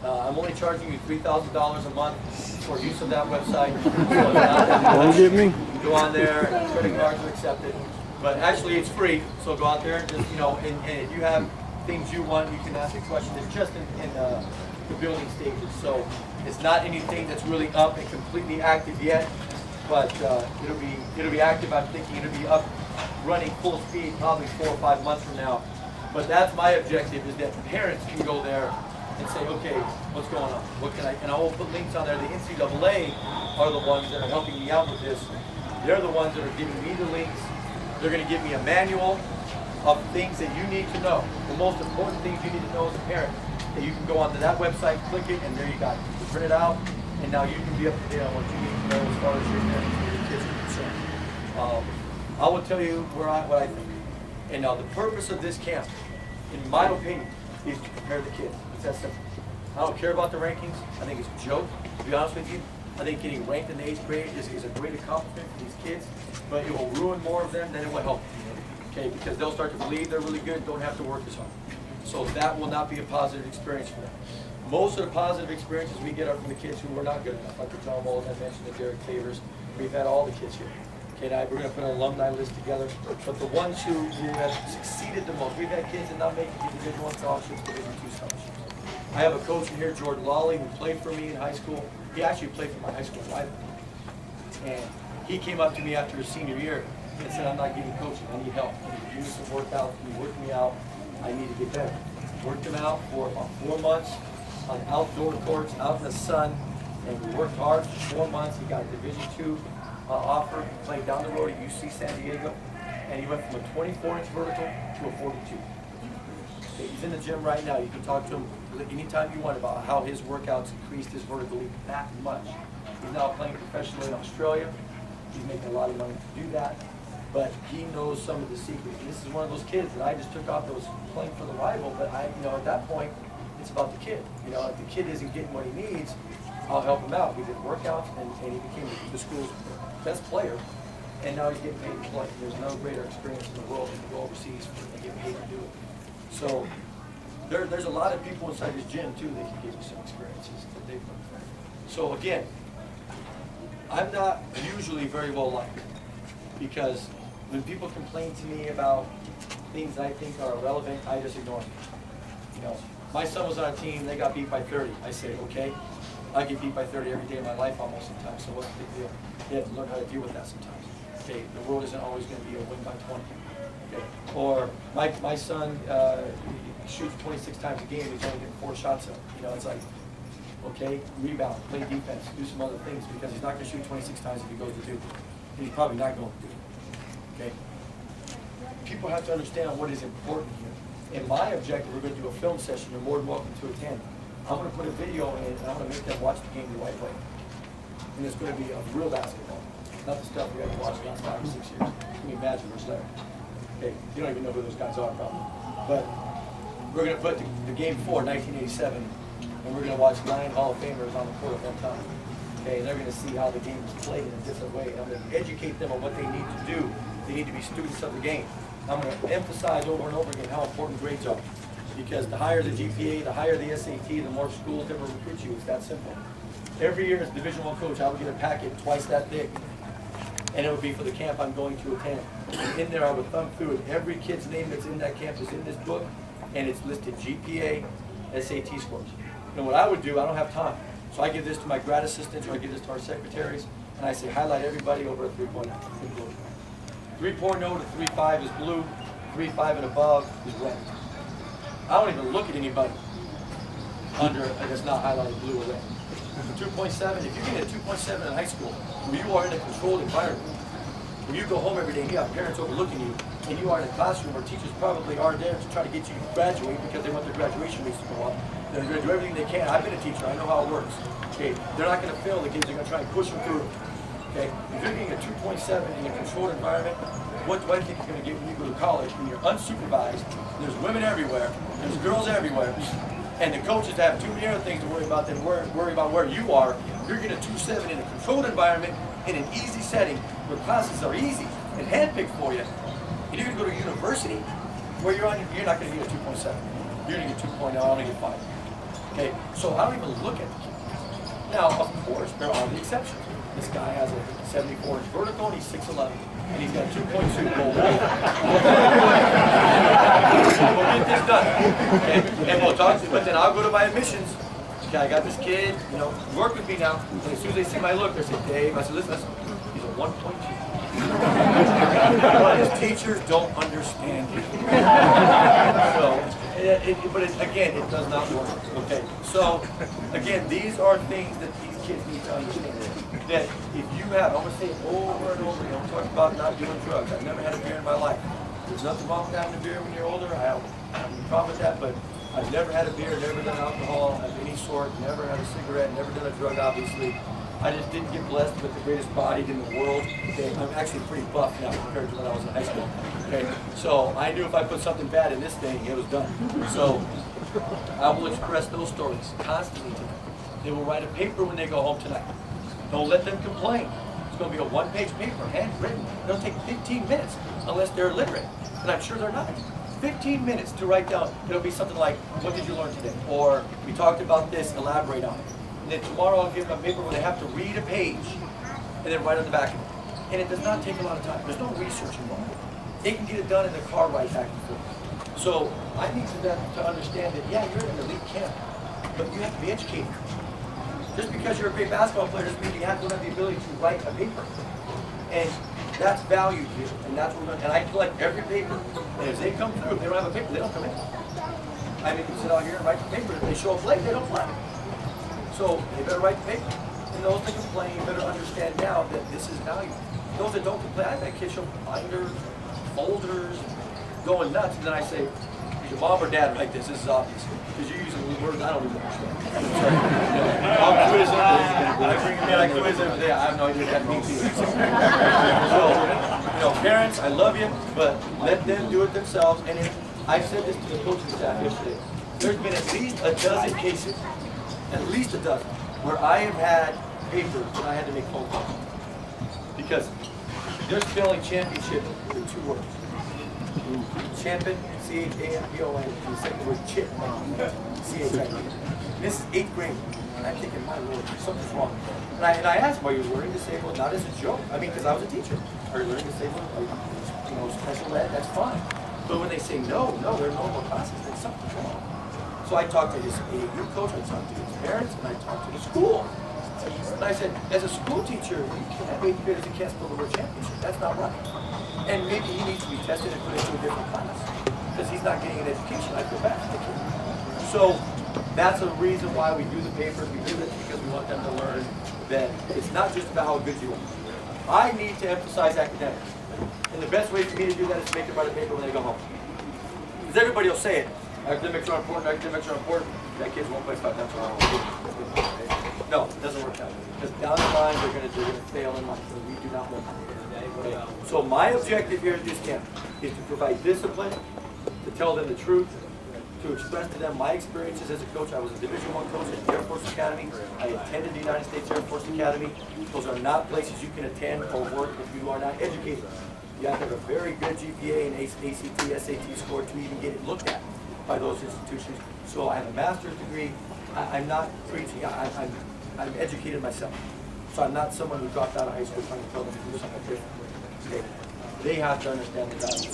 I'm only charging you $3,000 a month for use of that website. So Don't get me. go on there, credit cards are accepted. But actually it's free, so go out there and just, and if you have things you want, you can ask a question. It's just in the building stages. So it's not anything that's really up and completely active yet, but it'll be active. I'm thinking it'll be up running full speed probably 4 or 5 months from now. But that's my objective, is that parents can go there and say, okay, what's going on? What can I? And I will put links on there. The NCAA are the ones that are helping me out with this. They're the ones that are giving me the links. They're going to give me a manual of things that you need to know. The most important things you need to know as a parent. That you can go onto that website, click it, and there you got it. You print it out, and now you can be up to date on what you need to know as far as your parents and your kids are concerned. I will tell you what I think. And now the purpose of this camp, in my opinion, is to prepare the kids. It's that simple. I don't care about the rankings. I think it's a joke, to be honest with you. I think getting ranked in the 8th grade is a great accomplishment for these kids, but it will ruin more of them than it will help. Okay, because they'll start to believe they're really good, don't have to work as hard. So that will not be a positive experience for them. Most of the positive experiences we get are from the kids who are not good enough, like the John Walls I mentioned, the Derek Favors. We've had all the kids here. Okay, now we're going to put an alumni list together, but the ones who have succeeded the most, we've had kids that not make it to Division I scholarships, Division II scholarships. I have a coach in here, Jordan Lawley, who played for me in high school. He actually played for my high school rival. And he came up to me after his senior year and said, I'm not getting coaching, I need help. I need to do some workouts, he worked me out, I need to get better. Worked him out for about 4 months on outdoor courts, out in the sun, and we worked hard for 4 months. He got a Division II offer, played down the road at UC San Diego, and he went from a 24-inch vertical to a 42. He's in the gym right now. You can talk to him anytime you want about how his workouts increased his vertical leap that much. He's now playing professionally in Australia. He's making a lot of money to do that, but he knows some of the secrets. And this is one of those kids that I just took off that was playing for the rival, but at that point, it's about the kid. If the kid isn't getting what he needs, I'll help him out. We did workouts, and he became the school's best player, and now he's getting paid to play. There's no greater experience in the world than to go overseas and get paid to do it. So there's a lot of people inside this gym too that can give you some experiences that they've learned. So again, I'm not usually very well liked, because when people complain to me about things I think are irrelevant, I just ignore them. My son was on a team, they got beat by 30. I say, okay, I get beat by 30 every day of my life almost sometimes, so what's the big deal? You have to learn how to deal with that sometimes. Okay, the world isn't always going to be a win by 20. Okay. Or my son shoots 26 times a game, he's only getting 4 shots up. It's like, okay, rebound, play defense, do some other things, because he's not going to shoot 26 times if he goes to Duke. And he's probably not going to do it. Okay? People have to understand what is important here. And my objective, we're going to do a film session, you're more than welcome to attend. I'm going to put a video in, and I'm going to make them watch the game the right way. And it's going to be a real basketball, not the stuff we have to watch the last 5 or 6 years. Can you imagine what's there? Okay, you don't even know who those guys are probably. But we're going to put the game before 1987, and we're going to watch 9 Hall of Famers on the court at one time. Okay, and they're going to see how the game is played in a different way. I'm going to educate them on what they need to do. They need to be students of the game. I'm going to emphasize over and over again how important grades are. Because the higher the GPA, the higher the SAT, the more schools ever recruit you. It's that simple. Every year as a Division I coach, I would get a packet twice that big. And it would be for the camp I'm going to attend. And in there I would thumb through it. Every kid's name that's in that camp is in this book, and it's listed GPA, SAT scores. And what I would do, I don't have time. So I give this to my grad assistants, or I give this to our secretaries, and I say highlight everybody over a 3.0 in blue. 3.0 to 3.5 is blue, 3.5 and above is red. I don't even look at anybody under that's not highlighted blue or red. 2.7, if you get a 2.7 in high school, where you are in a controlled environment, where you go home every day and you have parents overlooking you, and you are in a classroom where teachers probably are there to try to get you to graduate because they want their graduation rates to go up. They're going to do everything they can. I've been a teacher, I know how it works. Okay, they're not going to fail the kids, they're going to try and push them through. Okay, if you're getting a 2.7 in a controlled environment, what do I think you're going to get when you go to college when you're unsupervised? There's women everywhere, there's girls everywhere, and the coaches have too many other things to worry about than worry about where you are. You're getting a 2.7 in a controlled environment in an easy setting where classes are easy and handpicked for you. And you're going to go to university where you're not going to get a 2.7. You're going to get 2.0, I only get 5. Okay, so I don't even look at the kid. Now, of course, there are the exceptions. This guy has a 74-inch vertical and he's 6'11", and he's got 2.2 gold. We'll get this done, okay? And we'll talk. But then I'll go to my admissions. Okay, I got this kid. You know, work with me now. And as soon as they see my look, they say, Dave. I said, listen, he's a 1.2. But his teachers don't understand it. Again, it does not work. Okay, so again, these are things that these kids need to understand. That if you have, I'm going to say it over and over again, I'm talking about not doing drugs. I've never had a beer in my life. There's nothing wrong with having a beer when you're older. I have no problem with that, but I've never had a beer, never done alcohol of any sort, never had a cigarette, never done a drug, obviously. I just didn't get blessed with the greatest body in the world. Okay, I'm actually pretty buff now compared to when I was in high school. Okay, so I knew if I put something bad in this thing, it was done. So I will express those stories constantly to them. They will write a paper when they go home tonight. Don't let them complain. It's going to be a one-page paper, handwritten. It'll take 15 minutes unless they're literate, and I'm sure they're not. 15 minutes to write down. It'll be something like, what did you learn today? Or we talked about this, elaborate on it. And then tomorrow I'll give them a paper where they have to read a page and then write on the back of it. And it does not take a lot of time. There's no research involved. They can get it done in the car right back and forth. So I need them to understand that, yeah, you're in an elite camp, but you have to be educated. Just because you're a great basketball player doesn't mean you have to have the ability to write a paper. And that's valued here, and that's what we're going to, and I collect every paper. And as they come through, if they don't have a paper, they don't come in. I make them sit out here and write the paper. If they show up late, they don't play. So they better write the paper. And those that complain better understand now that this is valuable. Those that don't complain, I've had kids show binders, folders, going nuts, and then I say, did your mom or dad write this? This is obvious. Because you're using words I don't even understand. I'll quiz them. I bring them in, I quiz them. I have no idea what that means either. So, parents, I love you, but let them do it themselves. And I said this to the coaching staff yesterday. There's been at least a dozen cases, where I have had papers and I had to make phone calls. Because they're spelling championship with 2 words. Champion, C-H-A-M-P-O-N, and the second word chip, C-H-I-P. This is 8th grade, and I'm thinking, my Lord, something's wrong. And I asked, are you learning disabled? Not as a joke. I mean, because I was a teacher. Are you learning disabled? Are you, special ed? That's fine. But when they say no, they're normal classes, then something's wrong. So I talked to his AAU coach, I talked to his parents, and I talked to the school. And I said, as a school teacher, you can't have 8th graders, you can't spell the word championship. That's not right. And maybe he needs to be tested and put into a different class because he's not getting an education. I feel bad for the kid. So that's a reason why we do the papers. We do it because we want them to learn that it's not just about how good you are. I need to emphasize academics. And the best way for me to do that is to make them write a paper when they go home. Because everybody will say it. Academics are important, academics are important. That kids won't play 5 times around. No, it doesn't work that way. Because down the line, they're going to fail in life. And we do not want that. Okay. So my objective here at this camp is to provide discipline, to tell them the truth, to express to them my experiences as a coach. I was a Division I coach at the Air Force Academy. I attended the United States Air Force Academy. Those are not places you can attend or work if you are not educated. You have to have a very good GPA and ACT, SAT score to even get it looked at by those institutions. So I have a master's degree. I'm not preaching. I'm educated myself. So I'm not someone who dropped out of high school trying to tell them to do something different. Okay. They have to understand the value.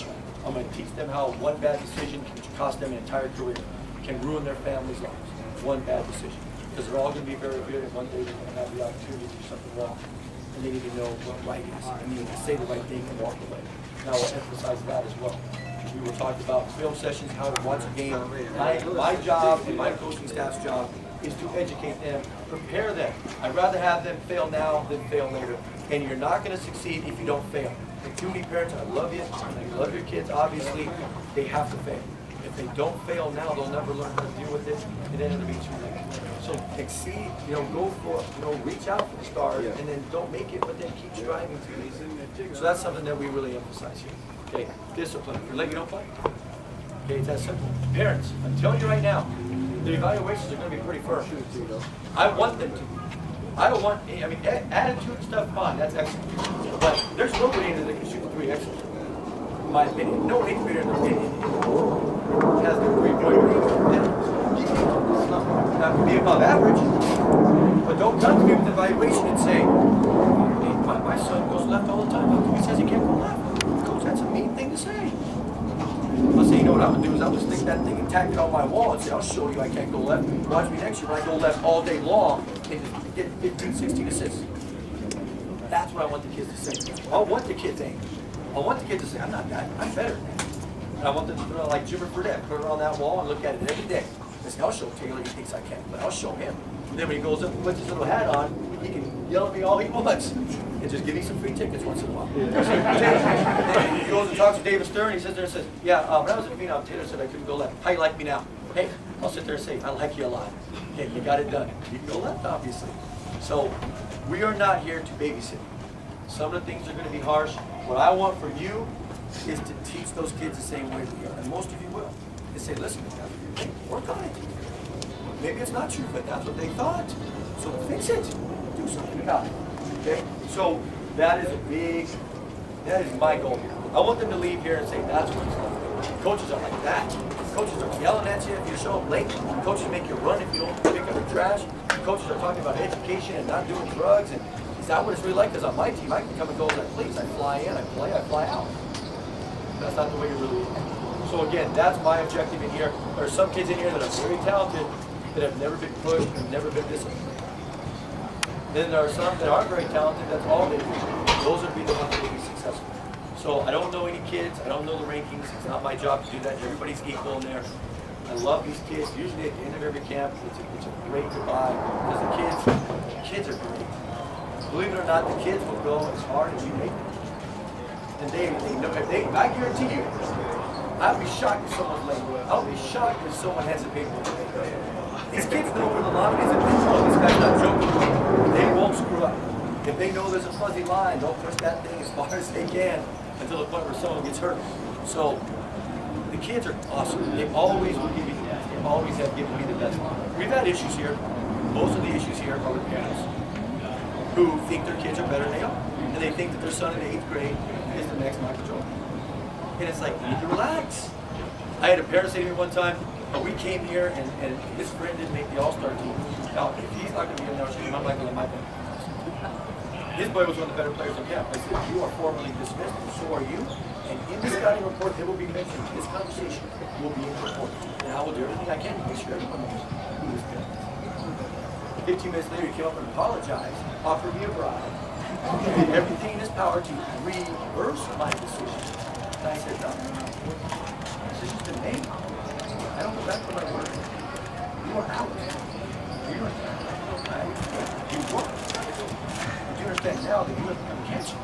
I'm going to teach them how one bad decision can cost them an entire career, can ruin their family's lives. One bad decision. Because they're all going to be very good, and one day they're going to have the opportunity to do something wrong. And they need to know what right is. And they need to say the right thing and walk away. Now we'll emphasize that as well. We will talk about film sessions, how to watch a game. My job and my coaching staff's job is to educate them, prepare them. I'd rather have them fail now than fail later. And you're not going to succeed if you don't fail. And too many parents, I love you, I love your kids, obviously, they have to fail. If they don't fail now, they'll never learn how to deal with it, and then it'll be too late. So exceed, go for, reach out for the stars, and then don't make it, but then keep striving to it. So that's something that we really emphasize here. Okay, discipline. If you're late, you don't play. Okay, it's that simple. Parents, I'm telling you right now, the evaluations are going to be pretty firm. I want them to. I don't want, attitude and stuff, fine, that's excellent. But there's nobody in there that can shoot the 3 excellent, in my opinion. No 8th grader in the world has the 3-point range. It's not going to be above average. But don't come to me with an evaluation and say, hey, my son goes left all the time. How come he says he can't go left? Coach, that's a mean thing to say. I'll say, you know what I'm going to do is I'll just stick that thing and tack it on my wall and say, I'll show you I can't go left. Watch me next year when I go left all day long and just get 15, 16 assists. That's what I want the kids to say. I want the kids ain't. I want the kids to say, I'm not that, I'm better than that. And I want them to throw like Jimmer Fredette, put it on that wall and look at it every day. And say, I'll show Taylor he thinks I can, but I'll show him. And then when he goes up and puts his little hat on, he can yell at me all he wants. And just give me some free tickets once in a while. Yeah. He goes and talks to David Stern, he sits there and says, yeah, when I was at Phenom, Taylor said I couldn't go left. How you like me now? Hey, I'll sit there and say, I like you a lot. Hey, you got it done. You can go left, obviously. So we are not here to babysit. Some of the things are going to be harsh. What I want from you is to teach those kids the same way we are. And most of you will. And say, listen, work on it. Maybe it's not true, but that's what they thought. So fix it. Do something about it. Okay? So that is my goal here. I want them to leave here and say, that's what it's like. Coaches are like that. Coaches are yelling at you if you show up late. Coaches make you run if you don't pick up your trash. Coaches are talking about education and not doing drugs. And is that what it's really like? Because on my team, I can come and go as I please. I fly in, I play, I fly out. That's not the way you really is. So again, that's my objective in here. There are some kids in here that are very talented that have never been pushed and never been disciplined. Then there are some that aren't very talented, that's all they do. Those would be the ones that will be successful. So I don't know any kids, I don't know the rankings, it's not my job to do that. Everybody's equal in there. I love these kids. Usually at the end of every camp, it's a great goodbye because the kids are great. Believe it or not, the kids will go as hard as you make them. And they know, I guarantee you, I'll be shocked if someone's late. I'll be shocked if someone has a paper. These kids know where the line is and they know this guy's not joking. They won't screw up. If they know there's a fuzzy line, they'll push that thing as far as they can until the point where someone gets hurt. So the kids are awesome. They always will give you the best. They always have given me the best. We've had issues here. Most of the issues here are with parents who think their kids are better than they are. And they think that their son in the 8th grade is the next Michael Jordan. And it's like, you need to relax. I had a parent say to me one time, we came here and his friend didn't make the All-Star team. Now, if he's not going to be in the All-Star team, I'm not going to let my boy. His boy was one of the better players on camp. I said, you are formally dismissed, and so are you. And in the scouting report, it will be mentioned. This conversation will be in the report. And I will do everything I can to make sure everyone knows who this guy is. 15 minutes later, he came up and apologized, offered me a bribe, did everything in his power to reverse my decision. And I said, no, decision's been made. I don't go back to my word. You are out. You won. But you understand now that you have become cancer.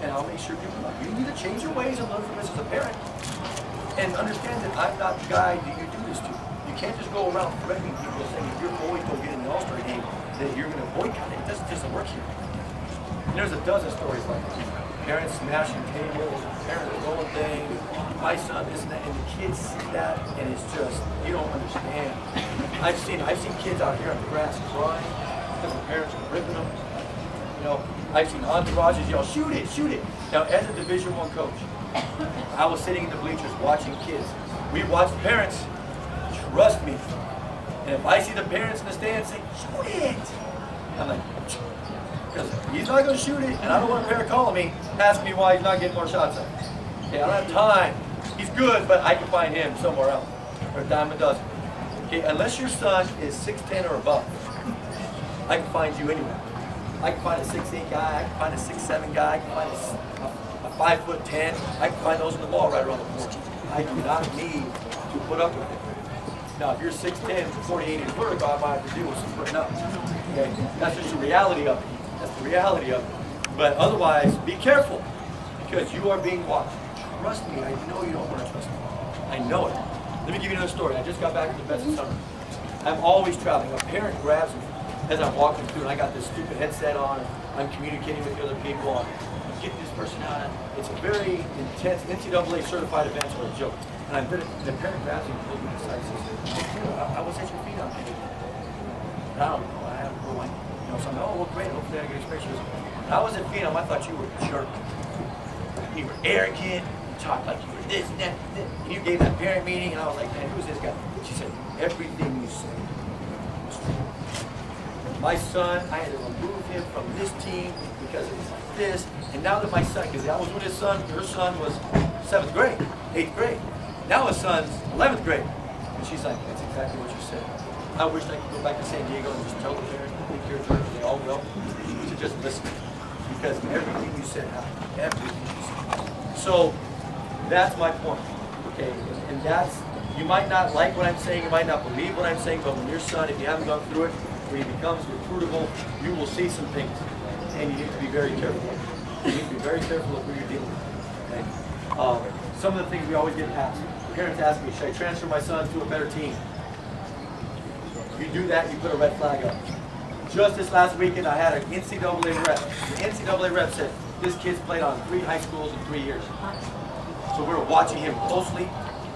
And I'll make sure you need to change your ways and learn from this as a parent. And understand that I'm not the guy that you do this to. You can't just go around threatening people saying if your boy don't get in the All-Star game, that you're going to boycott it. It doesn't work here. And there's a dozen stories like this. Parents smashing tables, parents throwing things, my son, this and that, and the kids see that, and it's just, you don't understand. I've seen kids out here on the grass crying because the parents are ripping them. You know, I've seen entourages yell, shoot it, shoot it. Now, as a Division I coach, I was sitting in the bleachers watching kids. We watched parents, trust me. And if I see the parents in the stands say, shoot it, I'm like, because he's not going to shoot it, and I don't want a parent calling me, asking me why he's not getting more shots at. Okay, I don't have time. He's good, but I can find him somewhere else, or a dime a dozen. Okay, unless your son is 6'10" or above, I can find you anywhere. I can find a 6'8" guy, I can find a 6'7" guy, I can find a 5'10". I can find those in the mall right around the corner. I do not need to put up with it. Now, if you're 6'10", 48 inch vertical, I might have to deal with some putting up. Okay, that's just the reality of it. That's the reality of it. But otherwise, be careful, because you are being watched. Trust me, I know you don't want to trust me. I know it. Let me give you another story. I just got back from the best of summer. I'm always traveling. A parent grabs me as I'm walking through, and I got this stupid headset on. I'm communicating with the other people. I'm getting this person out. It's a very intense NCAA certified event or a joke. And the parent grabs me and pulls me to the side and says, I was at your feet on me. And I don't know. I have no idea. You know, so I'm like, oh, well, great. Hopefully I get experience. I was at Phenom. I thought you were a jerk. You were arrogant. talk like you were this and that. And you gave that parent meeting, and I was like, man, who's this guy? She said, everything you said was true. My son, I had to remove him from this team because it was like this. And now that my son, because I was with his son, her son was 7th grade, 8th grade. Now his son's 11th grade. And she's like, that's exactly what you said. I wish I could go back to San Diego and just tell the parents, take care of them, they all will, to just listen. Because everything you said happened. Everything you said. So that's my point. Okay, and that's, you might not like what I'm saying, you might not believe what I'm saying, but when your son, if you haven't gone through it, when he becomes recruitable, you will see some things. And you need to be very careful. You need to be very careful of who you're dealing with. Okay? Some of the things we always get asked. Parents ask me, should I transfer my son to a better team? You do that, you put a red flag up. Just this last weekend, I had an NCAA rep. The NCAA rep said, this kid's played on 3 high schools in 3 years. So we're watching him closely.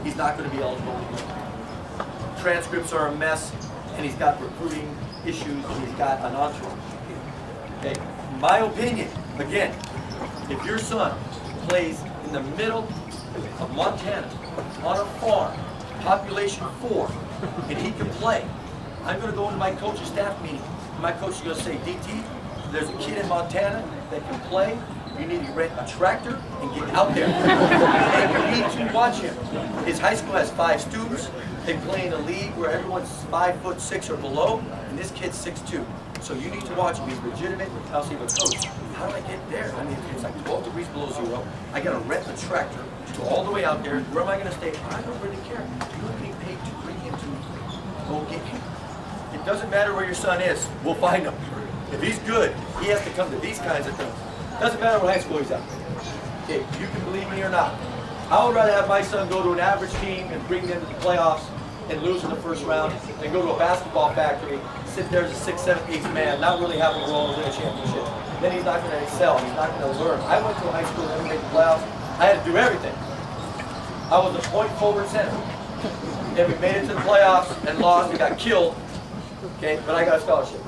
He's not going to be eligible anymore. Transcripts are a mess, and he's got recruiting issues, and he's got an entourage. Okay? My opinion, again, if your son plays in the middle of Montana, on a farm, population 4, and he can play, I'm going to go into my coach's staff meeting. My coach is going to say, DT, there's a kid in Montana that can play. You need to rent a tractor and get out there. And you need to watch him. His high school has 5 students. They play in a league where everyone's 5'6" or below, and this kid's 6'2". So you need to watch him. He's legitimate. I'll say, but coach, how do I get there? I mean, it's like 12 degrees below 0. I got to rent a tractor to go all the way out there. Where am I going to stay? I don't really care. You're being paid to bring him to me. Go get him. It doesn't matter where your son is. We'll find him. If he's good, he has to come to these kinds of things. Doesn't matter what high school he's at. Okay, you can believe me or not. I would rather have my son go to an average team and bring them to the playoffs and lose in the first round than go to a basketball factory, sit there as a 6th, 7th, 8th man, not really having a role and win a championship. Then he's not going to excel. He's not going to learn. I went to a high school that never made the playoffs. I had to do everything. I was a point forward center. And we made it to the playoffs and lost. We got killed. Okay, but I got a scholarship.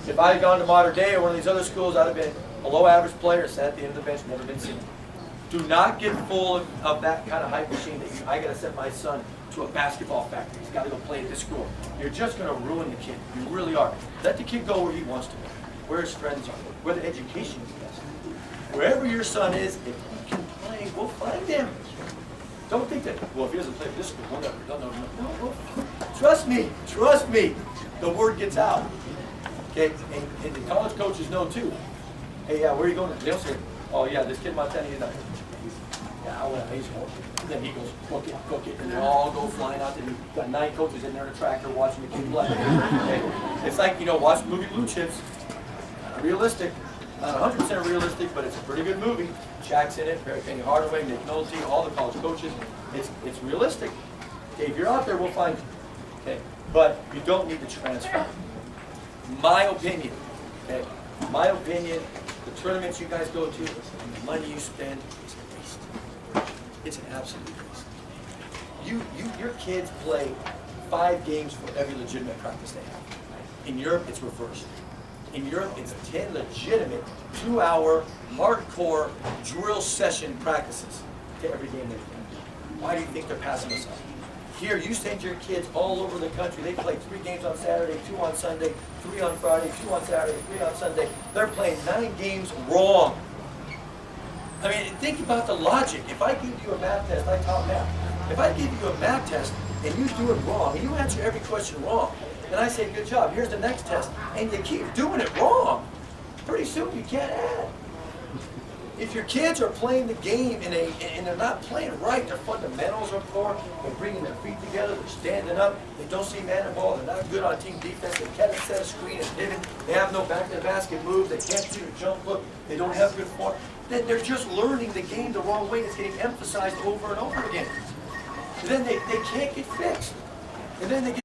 If I had gone to Modern Day or one of these other schools, I'd have been a below average player, sat at the end of the bench, never been seen. Do not get full of that kind of hype machine that I got to send my son to a basketball factory. He's got to go play at this school. You're just going to ruin the kid. You really are. Let the kid go where he wants to go, where his friends are, where the education is best. Wherever your son is, if he can play, we'll find him. Don't think that, well, if he doesn't play at this school, we'll never, no. Trust me, the word gets out. Okay, and the college coaches know too. Hey, where are you going? They'll say, oh yeah, this kid in Montana, he's not. Yeah, well, he's horrible. Then he goes, cook it, and they all go flying out there. You've got 9 coaches in there in a tractor watching the kid play. Okay? It's like, watch the movie Blue Chips. Not realistic, not 100% realistic, but it's a pretty good movie. Shaq's in it, Barry Penny Hardaway, Nick Nolte, all the college coaches. It's realistic. Okay, if you're out there, we'll find you. Okay, but you don't need to transfer. My opinion, okay, the tournaments you guys go to, the money you spend is a waste. It's an absolute waste. Your kids play 5 games for every legitimate practice they have. In Europe, it's reversed. In Europe, it's 10 legitimate 2-hour hardcore drill session practices to every game they play. Why do you think they're passing us up? Here, you send your kids all over the country. They play 3 games on Saturday, 2 on Sunday, 3 on Friday, 2 on Saturday, 3 on Sunday. They're playing 9 games wrong. I mean, think about the logic. If I give you a math test, I taught math. If I give you a math test and you do it wrong, and you answer every question wrong, and I say, good job, here's the next test, and you keep doing it wrong, pretty soon you can't add. If your kids are playing the game and they're not playing right, their fundamentals are poor, they're bringing their feet together, they're standing up, they don't see man and ball, they're not good on team defense, they can't set a screen and pivot, they have no back to the basket moves, they can't shoot a jump hook, they don't have good form, then they're just learning the game the wrong way. It's getting emphasized over and over again. And then they can't get fixed. And then they get